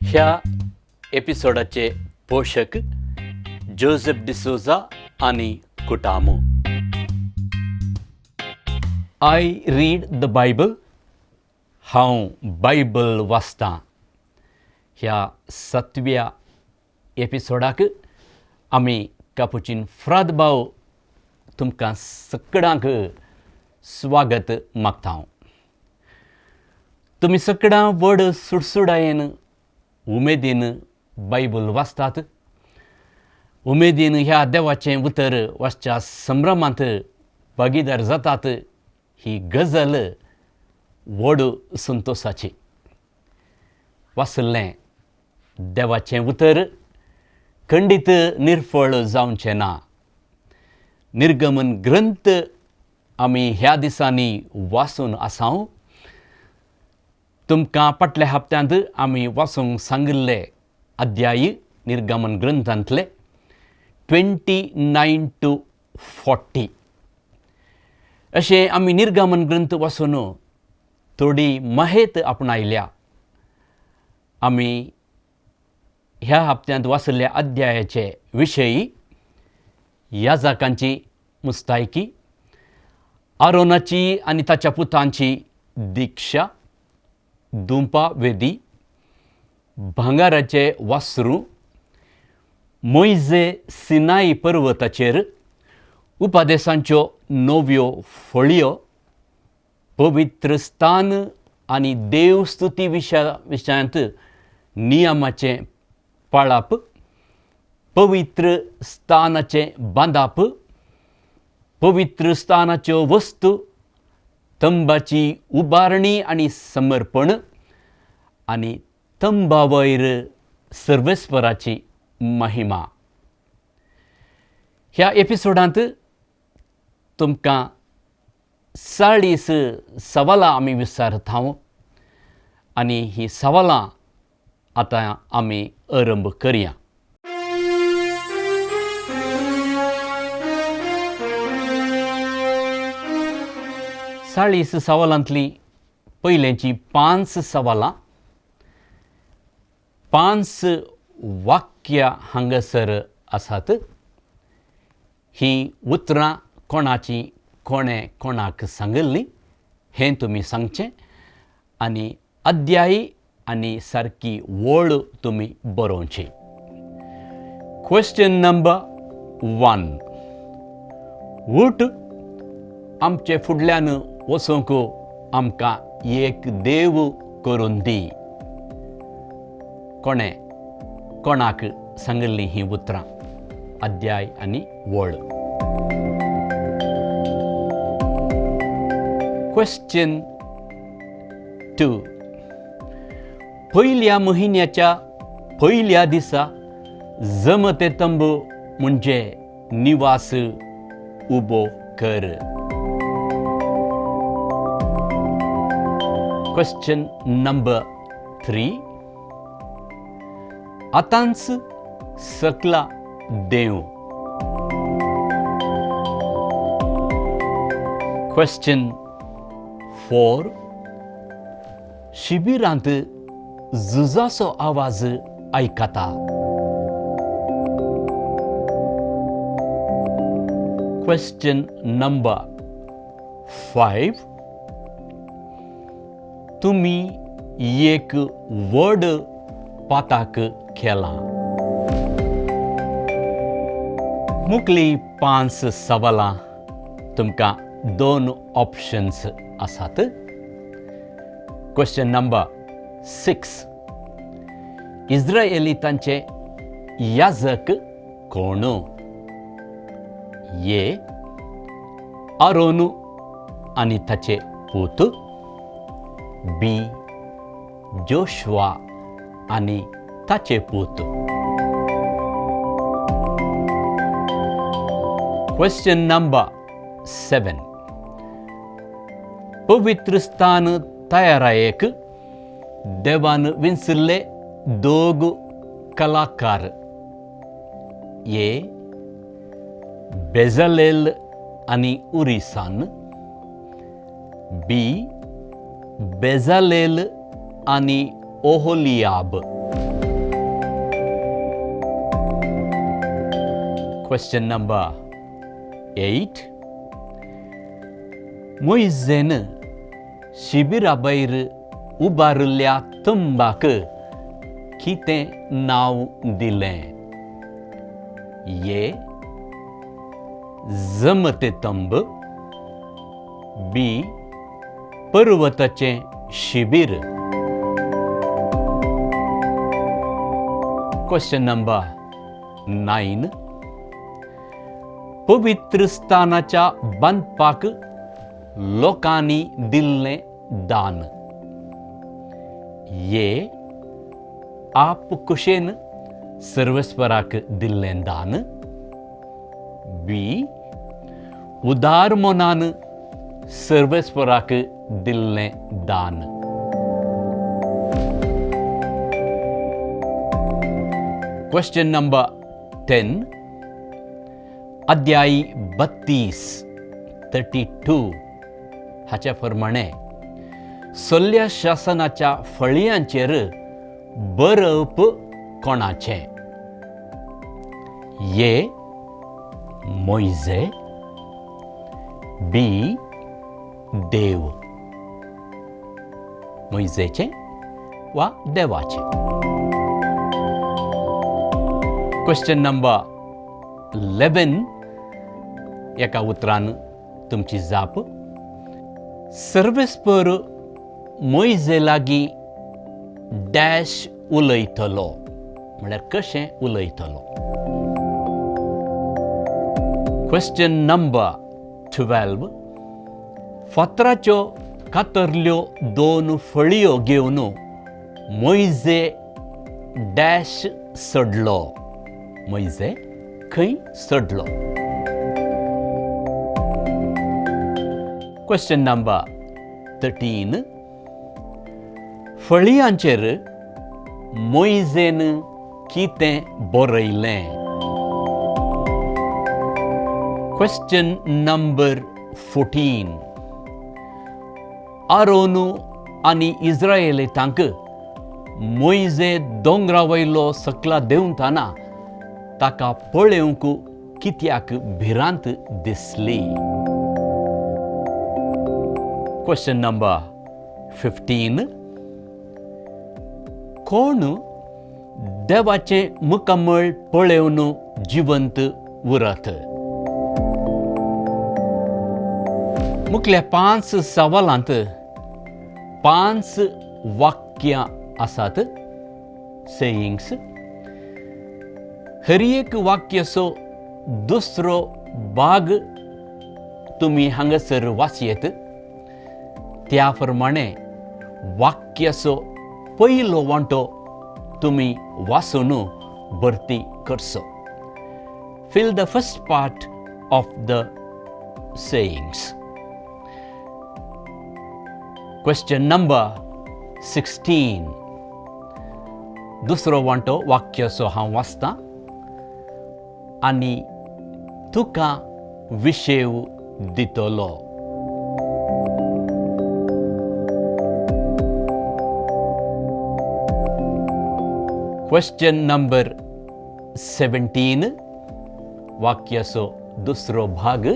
ह्या एपिसोडाचे पोषक Joseph D'Souza आणि कुटामो. I read the Bible. हांव बायबल वाचतां. ह्या 7व्या एपिसोडाक आमी कापुचीन फ्राद भाव तुमकां सगळ्यांक स्वागत मागता. तुमी सगळां व्हड सुडसुडायेन उमेदीन बायबल वाचतात. उमेदीन ह्या देवाचें उतर वाचच्या संभ्रमांत भागीदार जातात. ही गजाल व्हड संतोशाची. वाचलें देवाचें उतर खंडीत निर्फळ जावचें ना. निर्गमन ग्रंथ आमी ह्या दिसांनी वाचून आसां. तुमकां फाटल्या हप्त्यांत आमी वाचूंक सांगिल्ले अध्याय निर्गमन ग्रंथांतले 29 to 40. अशें आमी निर्गमन ग्रंथ वाचून थोडी माहेत आपणायल्या. आमी ह्या हप्त्यांत वाचलेल्या अध्यायाचे विशयी याजकांची मुस्तायकी, आरोनाची आनी ताच्या पुतांची दिक्षा, दुंपा वेदी, भांगाराचे वासरू, मोइजे सिनाई पर्वताचेर उपदेशांच्यो 9 फळयो, पवित्र स्थान आनी देवस्तुती विशयांत नियमाचें पाळप, पवित्र स्थानाचें बांदप, पवित्र स्थानाच्यो वस्तू, तंबाची उबारणी आनी समर्पण आनी तंबा वयर सर्वेस्पराची महिमा. ह्या एपिसोडांत तुमकां 40 सवालां आमी विचारता आनी ही सवालां आतां आमी आरंभ करया. सवालांतली पयलेंची 5 सवालां, 5 वाक्यां हांगासर आसात. ही उतरां कोणाची कोणे कोणाक सांगिल्ली हें तुमी सांगचें आनी अध्याय आनी सारकी वळ तुमी बरोवची. Question number 1. उठ, आमचे फुडल्यान वचूंक आमकां एक देव करून दी. कोणे कोणाक सांगिल्ली ही उतरां, अध्याय आनी वळ. क्वेश्चन 2. पयल्या म्हयन्याच्या पयल्या दिसा जमते तंबू म्हणजे निवास उबो कर. Question number 3. आतांच सकला देव. क्वेश्चन 4. शिबिरांत झुजाचो आवाज आयकता. Question number 5. तुमी एक व्हड पाताक केला. मुखली 5 सवालां तुमकां 2 ऑप्शन्स आसात. Question number 6. इस्रायेलीतांचे याजक कोण? ए. आरोन आनी ताचे पूत. बी. जोशुआ आनी ताचे पूत. Question number 7. पवित्र स्थान तयारायेक देवान विंचल्ले 2 कलाकार. ए. बेजालेल आनी उरिसान. बी. बेजालेल आनी ओहोलियाब. Question number 8. मोइझेन शिबिरा भायर उबारिल्ल्या तंबाक कितें नांव दिलें? ए. जमते तंब. बी. पर्वताचें शिबीर. Question number 9. पवित्र स्थानाच्या बांदपाक लोकांनी दिल्लें दान. ए. आप कुशेन सर्वेस्पराक दिल्लें दान. बी. उदार मोनान सर्वेस्पराक दिल्लें दान. Question number 10. अध्याय 32 हाच्या प्रमाणे सल्ल्या शासनाच्या फळयांचेर बरप कोणाचें? ए. मोइझे. बी. देव. मोइझेचें वा देवाचें. Question number 11. एका उतरान तुमची जाप. सर्वेस्पर मोइझे लागीं डॅश उलयतलो म्हळ्यार कशें उलयतलो? Question number 12. फातराच्यो कातरल्यो 2 फळयो घेवन मोइझे डॅश सडलो. मोइझे खंय सडलो? Question number 13. फळयांचेर मोइझेन कितें बरयलें? Question number 14. आरोन आनी इस्रायेलींक मोइझे दोंगरावयलो सकला देंवताना ताका पळोवंक कित्याक भिरांत दिसली? Question number 15. कोण देवाचें मुखामळ पळोवन जिवंत उरत? मुखल्या 5 सवालांत 5 वाक्यां आसात, सेयिंग्स. हर एक वाक्याचो दुसरो भाग तुमी हांगासर वाचयेत. त्या प्रमाणे वाक्याचो पयलो वांटो तुमी वाचून भरती करचो. Fill the first part of the sayings. Question number 16. दुसरो वांटो वाक्याचो हांव वाचतां आनी तुका विशेव दितलो. Question number 17. वाक्याचो दुसरो भाग.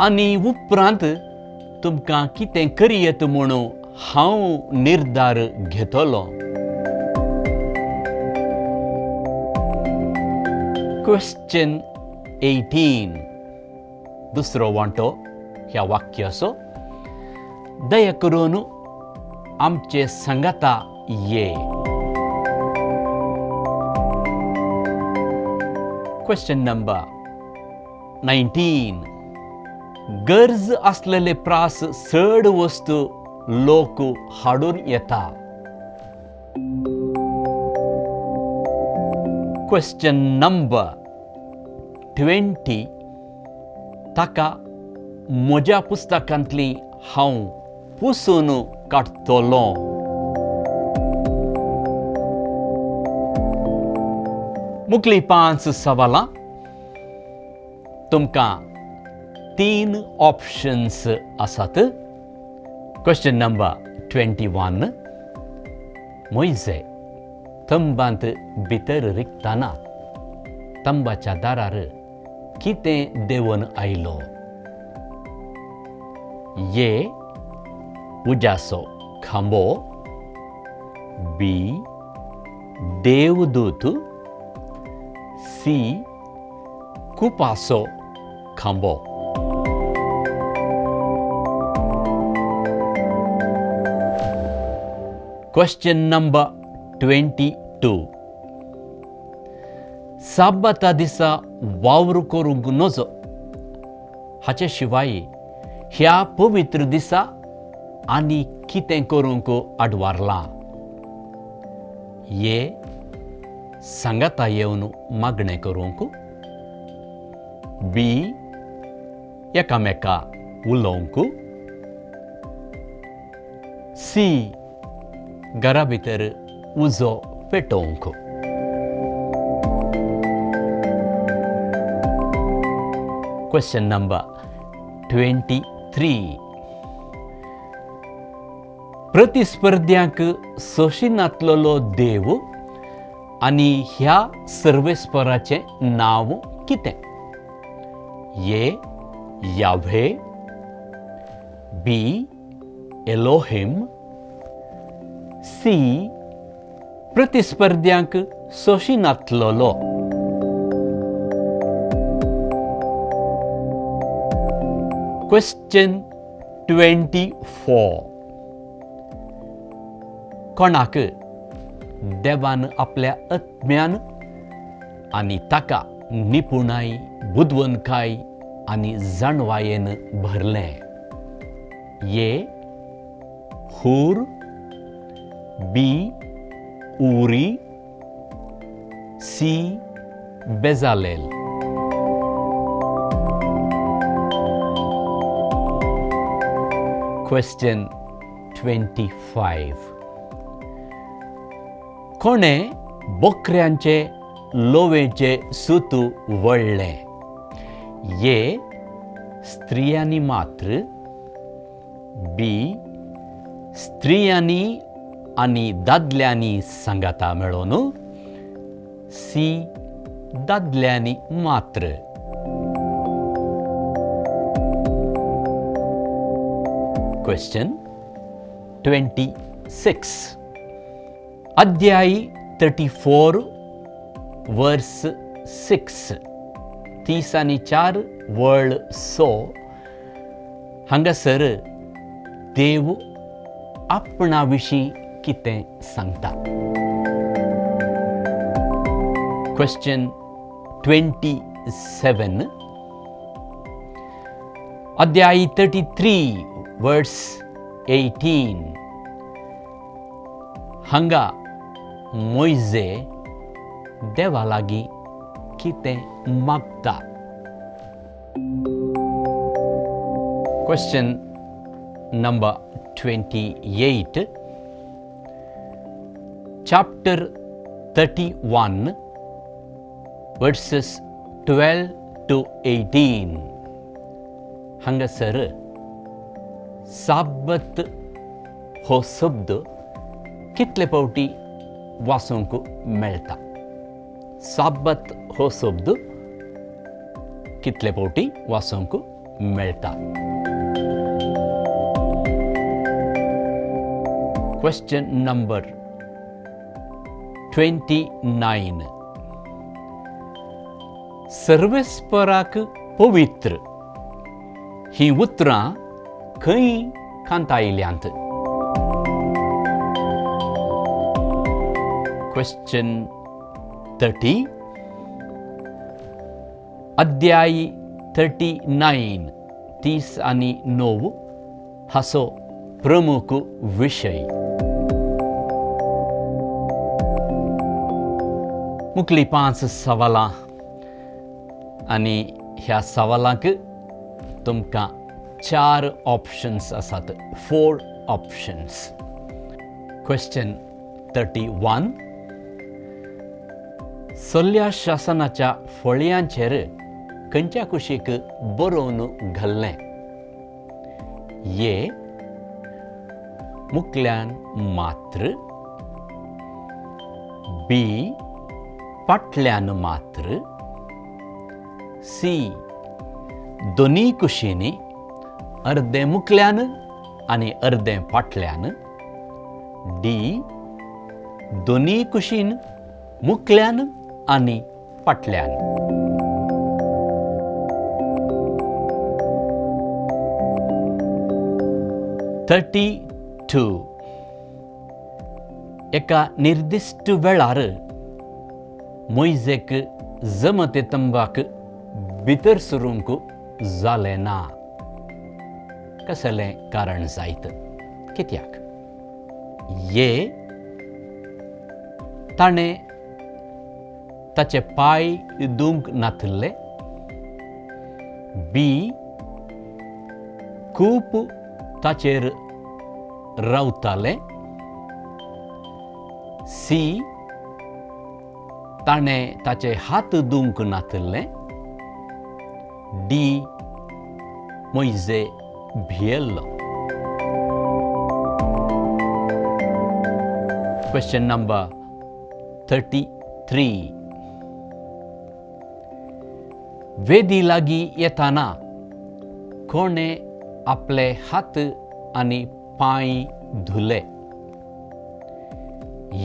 आनी उपरांत तुमकां कितें करयेत म्हणून हांव निर्धार घेतलो. Question 18. दुसरो वांटो ह्या वाक्याचो. दया करून आमचे सांगाता ये. Question number 19. गरज असलेले प्रास चड वस्तू लोक हाडून येता. Question number 20. ताका म्हज्या पुस्तकांतली हांव पुसून काडटलों. मुखली 5 सवालां. तुमकां 3 ऑप्शन्स आसात. Question number 21. मोइझे तंबांत भितर रिगताना तंबाच्या दारार कितें देवन आयलो? ए. उजासो खांबो. बी. देवदूत. सी. कुपासो खांबो. Question number 22. साबता दिसा वावर करूंक नजो. हाचे शिवाय ह्या पवित्र दिसा आनी कितें करूंक आडवारलां? ए. सांगाता येवन मागणें करूंक. बी. एकामेका उलोवंक. सी. घरा भितर उजो पेटोवंक. Question number 23. प्रतिस्पर्ध्यांक सोशिनातलो देव आनी ह्या सर्वेस्पराचें नांव कितें? ए. याव्हे. बी. एलोहिम. सी. प्रतिस्पर्ध्यांक सोशिनातलो. क्वेश्चन 24. कोणाक देवान आपल्या आत्म्यान आनी ताका निपुणाई, बुदवंतकाय आनी जाणवायेन भरलें? ए. हूर. बी. उरी. सी. बेजालेल. क्वेश्चन 25. कोणे बोकऱ्यांचे लोवेचे सूत वळले? ए. स्त्रियांनी मात्र. बी. स्त्रियांनी आनी दादल्यांनी सांगाता मेळोन. सी. दादल्यांनी मात्र. क्वेश्चन 26. अध्याय 34 वर्स 6. 30 आनी 4 वळ 6 हांगासर देव आपणा विशीं कितें सांगता? क्वेश्चन 27. अध्याय 33 वर्स 18 हांगा मोइजे देवा लागीं कितें मागता? Question number 28. Chapter 31 versus 12 to 18 हांगासर साबत हो शब्द कितले पावटी वाचूंक मेळटा? साबत हो शब्द कितले पावटी वाचूंक मेळटा? Question number 29. सर्वेस्पराक पवित्र ही उतरां खंय कांतायल्यांत? क्वेश्चन 30. अध्याय 39 30 आनी 9 हाचो प्रमुख विशय. मुखली 5 सवालां आनी ह्या सवालांक तुमकां 4 ऑप्शन्स आसात. 4 ऑप्शन्स. क्वेश्चन 31. सल्ल्या शासनाच्या फळयांचेर खंयच्या कुशीक बरोवन घाल्लें? ए. मुखल्यान मात्र. बी. फाटल्यान मात्र. सी दोनी कुशींनी अर्दें मुखल्यान आनी अर्दें फाटल्यान. डी दोनी कुशीन मुखल्यान आनी फाटल्यान. थर्टी टू एका निर्दिश्ट वेळार मोइजेक जमते तंबाक भितर सरूंक जालें ना. कसलें कारण जायत? कित्याक? ये ताणें ताचे पाय दूंक नासले. बी खूब ताचेर रावताले. सी ताणें ताचे हात दूंक नासले. डी मोइजे भियेल्लो. Question number 33. वेदी लागीं येताना कोणे आपले हात आनी पांय धुले?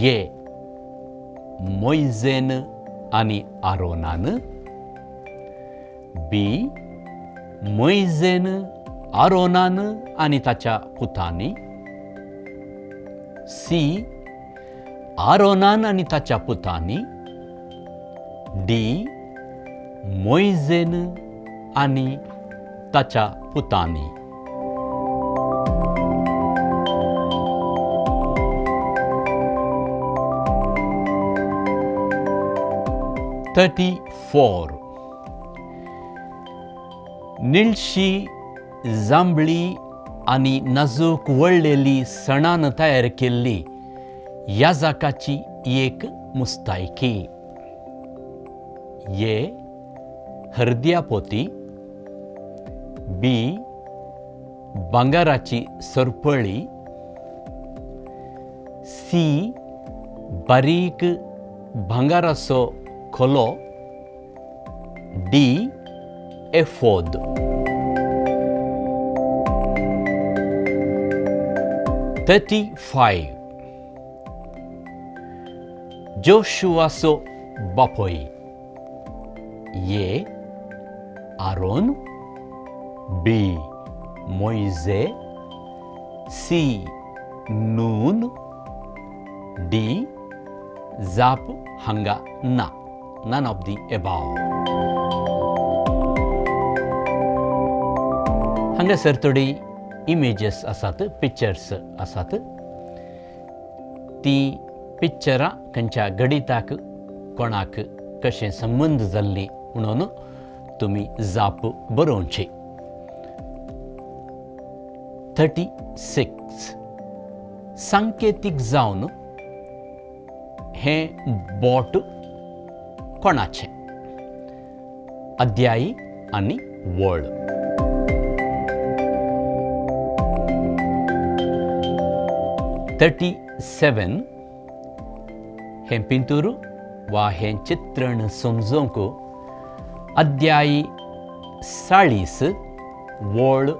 ये मोइजेन आनी आरोनान. बी मोइजेन, आरोनान आनी ताच्या पुतांनी. सी आरोनान आनी ताच्या पुतांनी. डी मोइजेन आनी ताच्या पुतांनी. 34. निळशी, जांभळी आनी नाजूक वळलेली सणान तयार केल्ली याजकाची एक मुस्तायकी. ये हळद्यापोती. बी भांगाराची सरपळी. सी बारीक भांगाराचो खोलो. डी एफोद. (35) जोशुआचो बापोय. A Aaron. बी मोइजे. C Nun. डी जाप हांगा ना. None of the above. हांगासर थोडी इमेजेस आसात, पिक्चर्स आसात. ती पिक्चरां खंयच्या गणिताक कोणाक कशें संबंध जाल्ली म्हणून तुमी जाप बरोवची. 36. सांकेतीक जावन हें बोट कोणाचें? अध्यायी आनी वळ. (37) हें पिंतूर वा हें चित्रण समजोवंक अध्यायी 40 वळ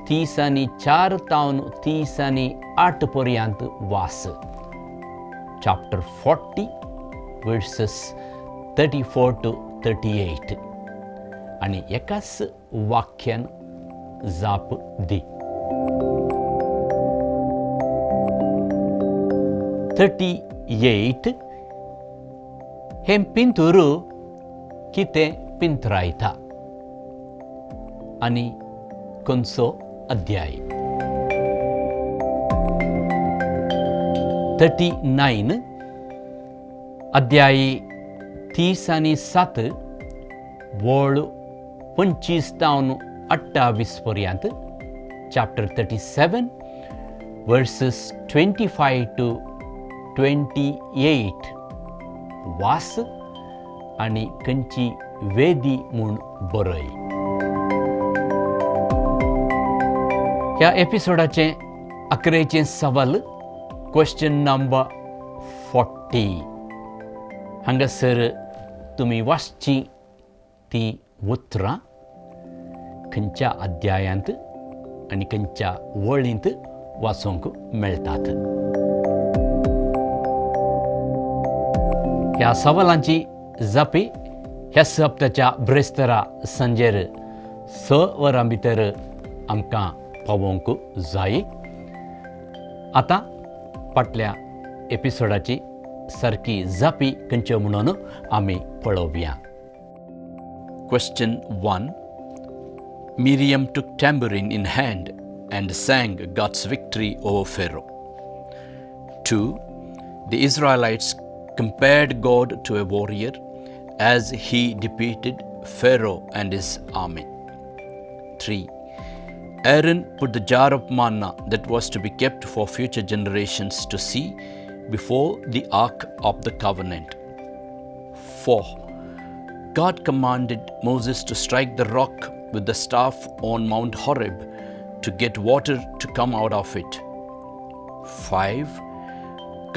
34 तावन 38 पर्यंत वास. Chapter 40 verses 34 to 38. आणि एकाच वाक्यान जाप दी. 38 हें पिंतूर कितें पिंतरायता आनी खंयचो अध्याय? 39 अध्यायी 30 आनी 7 वळ 25 तावन 28 पर्यंत. Chapter 37 verses 25 to 28 वास आनी खंयची वेदी म्हूण बरय. ह्या एपिसोडाचें 11वें सवाल, क्वेश्चन नंबर 40. हांगासर तुमी वाचची ती उतरां खंयच्या अध्यायांत आनी खंयच्या वळींत वाचूंक मेळटात. ह्या सवालांची जापी ह्या हप्त्याच्या ब्रेस्तारा सांजेर 6 वरां भितर आमकां पावोवंक जाय. आतां फाटल्या एपिसोडाची सारकी जापी खंयच्यो म्हणून आमी पळोवया. Question 1. Miriam took tambourine in hand and sang God's victory over Pharaoh. 2. The Israelites compared God to a warrior as he defeated Pharaoh and his army. 3. Aaron put the jar of manna that was to be kept for future generations to see before the Ark of the Covenant. 4. God commanded Moses to strike the rock with the staff on Mount Horeb to get water to come out of it. 5.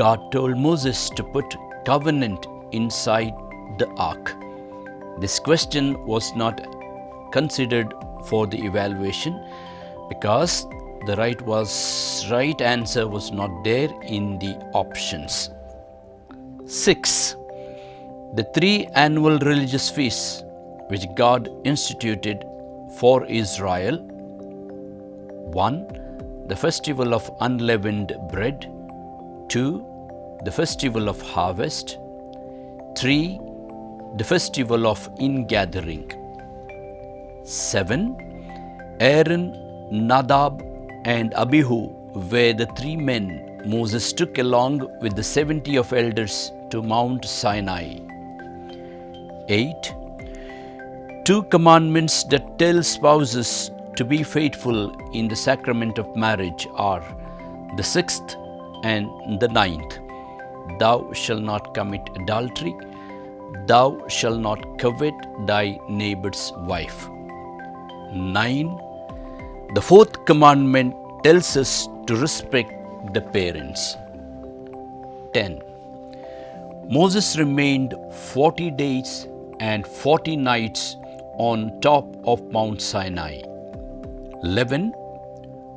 God told Moses to put covenant inside the ark. This question was not considered for the evaluation because the right answer was not there in the options. 6. The 3 annual religious feasts which God instituted for Israel. 1. The festival of unleavened bread. 2. The festival of harvest. 3. The festival of ingathering. 7. Aaron, Nadab and Abihu were the 3 men Moses took along with the 70 of elders to Mount Sinai. 8. 2 commandments that tell spouses to be faithful in the sacrament of marriage are the 6th and the 9th. Thou shalt not commit adultery. Thou shalt not covet thy neighbor's wife. 9. The 4th commandment tells us to respect the parents. 10. Moses remained 40 days and 40 nights on top of Mount Sinai. 11.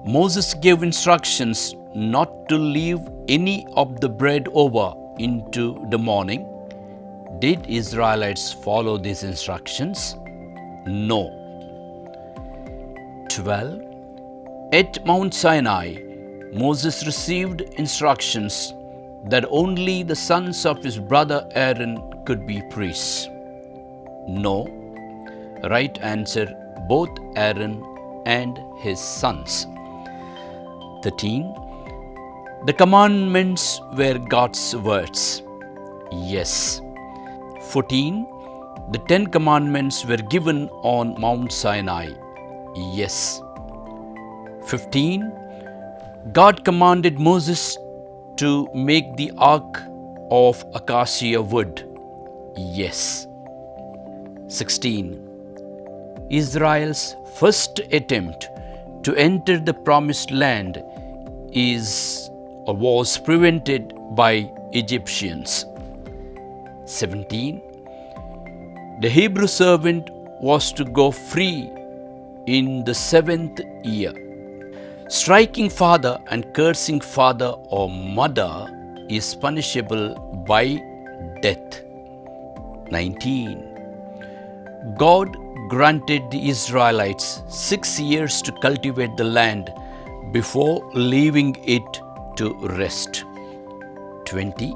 Moses gave instructions not to leave any of the bread over into the morning. Did Israelites follow these instructions? No. 12. At Mount Sinai, Moses received instructions that only the sons of his brother Aaron could be priests. No. Right answer, both Aaron and his sons. 13. The commandments were God's words. Yes. 14. The 10 commandments were given on Mount Sinai. Yes. 15. God commanded Moses to make the ark of acacia wood. Yes. 16. Israel's first attempt to enter the promised land was prevented by Egyptians. 17. The Hebrew servant was to go free in the 7th year. Striking father and cursing father or mother is punishable by death. 19. God granted the Israelites 6 years to cultivate the land before leaving it to rest. 20.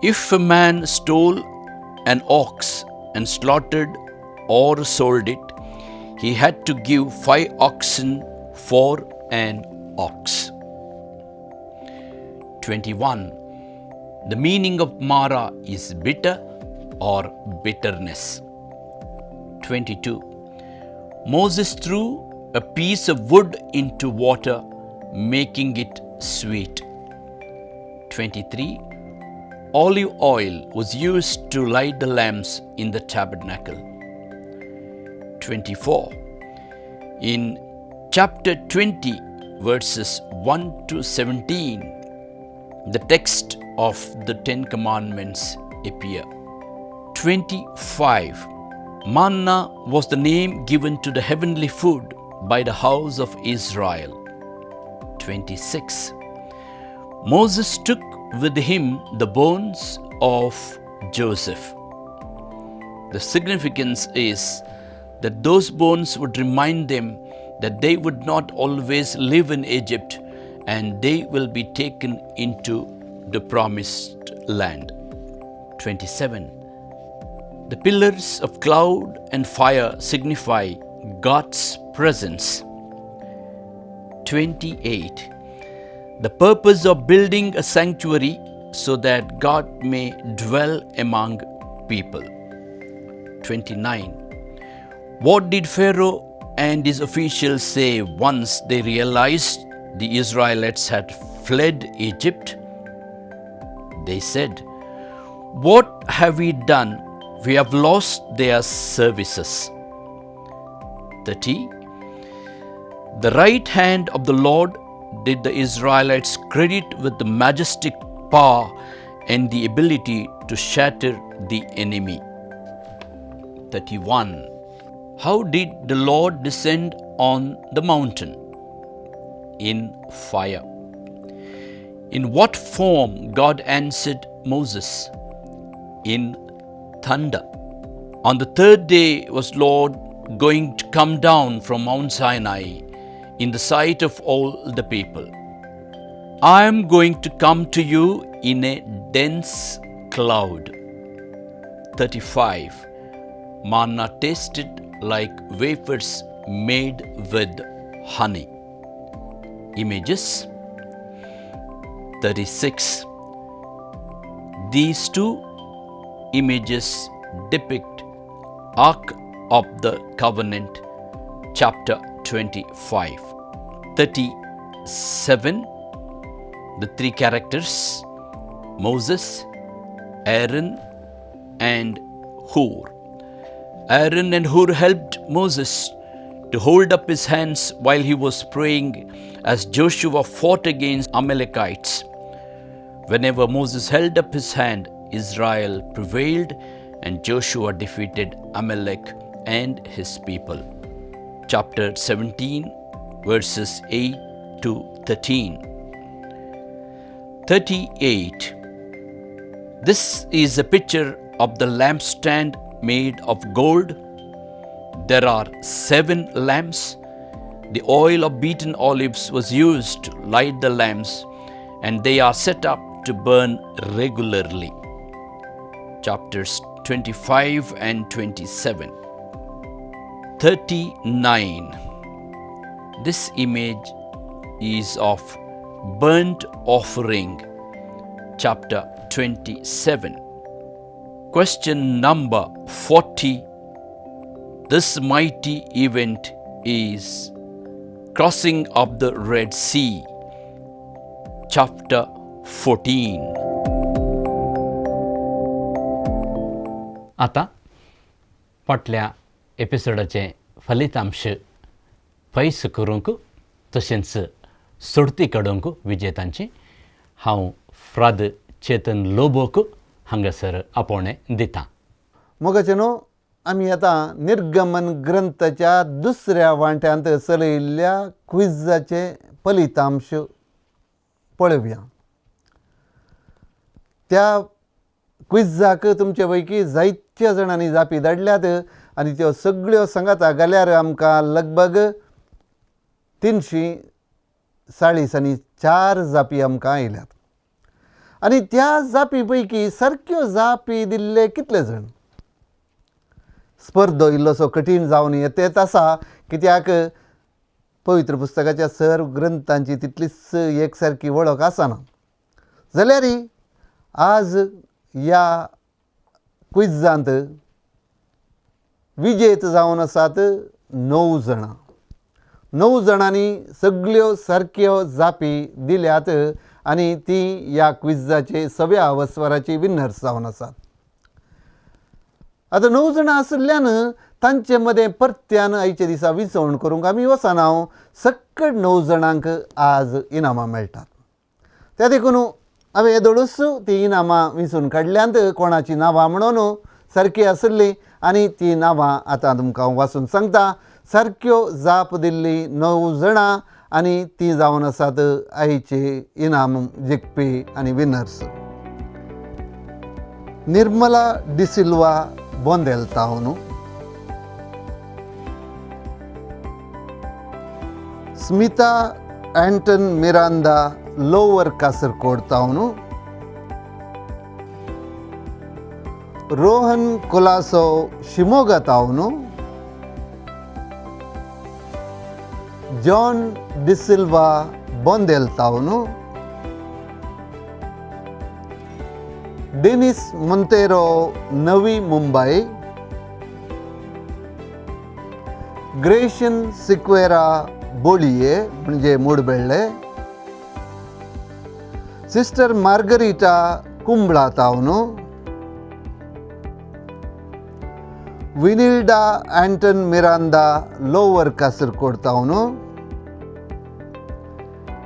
If a man stole an ox and slaughtered or sold it, he had to give 5 oxen for an ox. 21. The meaning of Mara is bitter or bitterness. 22. Moses threw a piece of wood into water, making it sweet. 23. Olive oil was used to light the lamps in the tabernacle. 24. In chapter 20, verses 1 to 17, the text of the 10 commandments appear. 25. Manna was the name given to the heavenly food by the house of Israel. 26. Moses took with him the bones of Joseph. The significance is that those bones would remind them that they would not always live in Egypt and they will be taken into the promised land. 27. The pillars of cloud and fire signify God's presence. 28. The purpose of building a sanctuary so that God may dwell among people. 29. What did Pharaoh and his officials say once they realized the Israelites had fled Egypt? They said, "What have we done? We have lost their services." 30. The right hand of the Lord did the Israelites credit with the majestic power and the ability to shatter the enemy. 31. How did the Lord descend on the mountain? In fire. In what form God answered Moses? In thunder. On the third day was Lord going to come down from Mount Sinai in the sight of all the people. I am going to come to you in a dense cloud. 35. Manna tasted like wafers made with honey. Images. 36. These two images depict Ark of the Covenant, chapter 25. 37. The three characters, Moses, Aaron, and Hur. Aaron and Hur helped Moses to hold up his hands while he was praying as Joshua fought against Amalekites. Whenever Moses held up his hand, Israel prevailed and Joshua defeated Amalek and his people. Chapter 17, verses 8 to 13. 38. This is a picture of the lampstand made of gold. There are 7 lamps. The oil of beaten olives was used to light the lamps, and they are set up to burn regularly. Chapters 25 and 27. 39. This image is of burnt offering. Chapter 27. Question number 40. This mighty event is crossing of the Red Sea. Chapter 14. आता फाटल्या एपिसोडाचे फलितांश पयस करूंक तशेंच सोडती काडूंक विजेतांची हांव फ्राद चेतन लोबोक हांगासर आपोवणें दितां. मोगाचेनो आमी आतां निर्गमन ग्रंथाच्या दुसऱ्या वांट्यांत चलयिल्ल्या क्विजाचे फलितांश पळोवया. त्या क्विजाक तुमचे पैकी जायत्या जाणांनी जापी धाडल्यात आनी त्यो सगळ्यो सांगाता जाल्यार आमकां लगभग 340 जापी आमकां आयल्यात. आनी त्या जापी पैकी सारक्यो जापी दिल्ले कितले जाण? स्पर्धो इल्लोसो कठीण जावन येत आसा, कित्याक पवित्र पुस्तकाच्या सर्व ग्रंथांची तितलीच एकसारकी वळख आसना. जाल्यारय आज ह्या क्विजांत विजेत जावन आसात 9 जाणां. 9 जाणांनी सगळ्यो सारक्यो जापी दिल्यात आनी ती ह्या क्विजाचे 6व्या वस्वाराची विनर्स जावन आसात. आतां 9 जाणां आशिल्ल्यान तांचे मदें परत्यान आयचे दिसा विंचवण करूंक आमी वचना. सक्कड 9 जाणांक आज इनामां मेळटात. त्या देखून हांवें येदोळूच ती इनामां विंचून काडल्यांत. कोणाची नांवां म्हणून सारकी आशिल्ली आनी ती नांवां आतां तुमकां हांव वाचून सांगता. सारक्यो जाप दिल्ली 9 जाणां आनी ती जावन आसात आयचे इनाम जिखपी आनी विनर्स. निर्मला डिसिल्वा बोंदेल टावन, Smita Anton Miranda lower Kasaragod टावन, रोहन कोलासो शिमोगा टावन, जॉन डिसिल्वा बोंदेल टावन, Dennis Monteiro Navi Mumbai, Gration Sequeira बोळिये म्हणजे मुडबेळ्ळे, सिस्टर मार्गरिटा कुंबळा टावन, Vinilda Anton Miranda lower Kasaragod टावन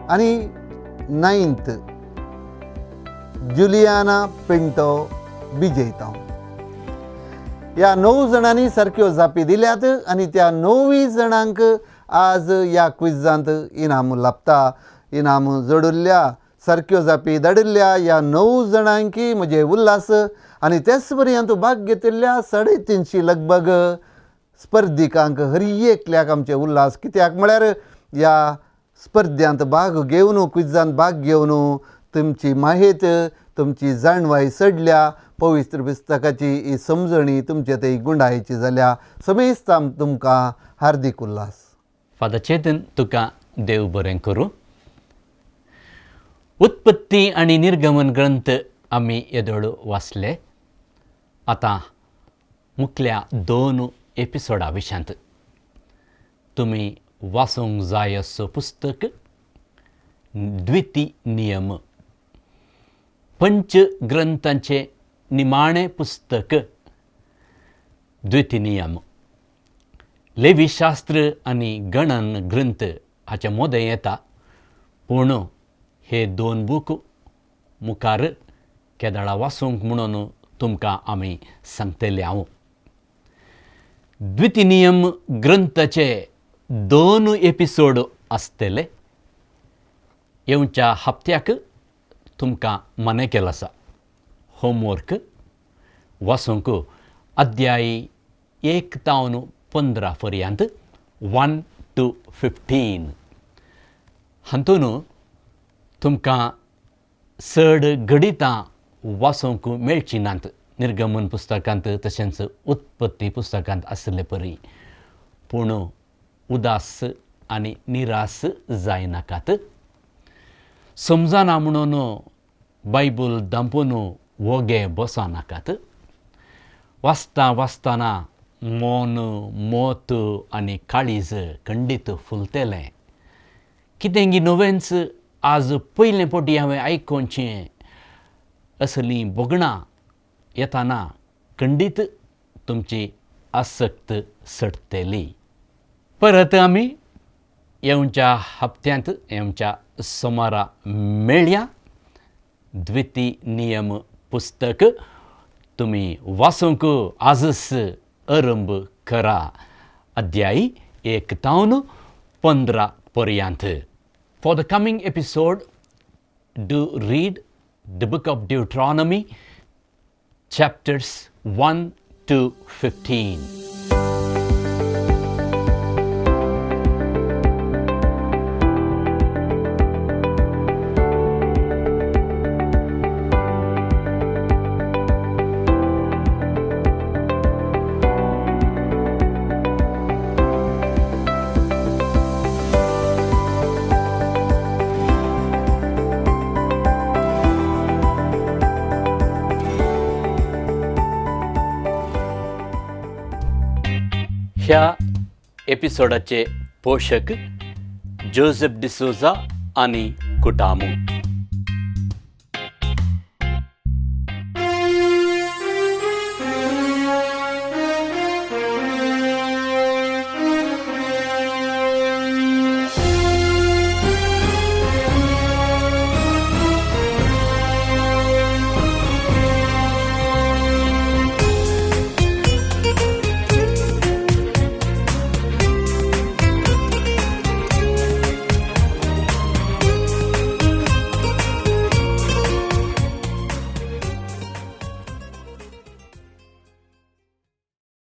आनी 9th Juliana Pinto Bijay town. ह्या 9 जाणांनी सारक्यो जापी दिल्यात आनी त्या 9 जाणांक आज ह्या क्विजांत इनाम लाभता. इनाम जोडिल्ल्या सारक्यो जापी धाडिल्ल्या ह्या 9 जाणांकी म्हजे उल्हास आनी तेच पर्यंत भाग घेतिल्ल्या 350 लगभग स्पर्धिकांक हर एकल्याक आमचे उल्हास. कित्याक म्हळ्यार ह्या स्पर्धांत भाग घेवन क्विजांत भाग घेवन तुमची माहेत तुमची जाणवाय सडल्या. पवित्र पुस्तकाची ही समजणी तुमचे ते गुंडायची जाल्या. समेस्त तुमकां हार्दिक उल्हास. फादर चेतन, तुका देव बरें करूं. उत्पत्ती आनी निर्गमन ग्रंथ आमी येदोळ वाचले. आतां मुखल्या 2 एपिसोडा विशांत तुमी वाचूंक जाय असो पुस्तक द्विती नियम, पंच ग्रंथांचे निमाणे पुस्तक द्विती नियम. लेवी शास्त्र आनी गणन ग्रंथ हाचे मोदें येता, पूण हे 2 बूक मुखार केदाळा वाचूंक म्हणून तुमकां आमी सांगतले. हांव द्विती नियम ग्रंथाचे 2 एपिसोड आसतले. येवच्या हप्त्याक तुमकां मने केलो आसा होमवर्क वाचूंक अध्याय 1 तावन 15 पर्यंत 1 to 15. हातून तुमकां चड गणितां वाचूंक मेळची नात निर्गमन पुस्तकांत तशेंच उत्पत्ती पुस्तकांत आसले परी. पूण उदास आनी निराश जायनाकात. समजना म्हणून बायबल दांपून वोगे बसनाकात. वाचता वाचतना मन, मोत आनी काळीज खंडीत फुलतलें. कितेंगी नवेंच आज पयले फावटी हांवें आयकोनचें असलीं बोगणां येताना खंडीत तुमची आसक्त सडटली. परत आमी येवच्या हप्त्यांत येवच्या सोमारा मेळया. द्विती नियम पुस्तक तुमी वाचूंक आजच आरंभ करा. अध्याय 1 तावन 15 पर्यंत. For the coming episode, do read the book of Deuteronomy, chapters 1 to 15. ह्या एपिसोडाचे पोषक जोसेफ डिसोजा आणि कुटामू.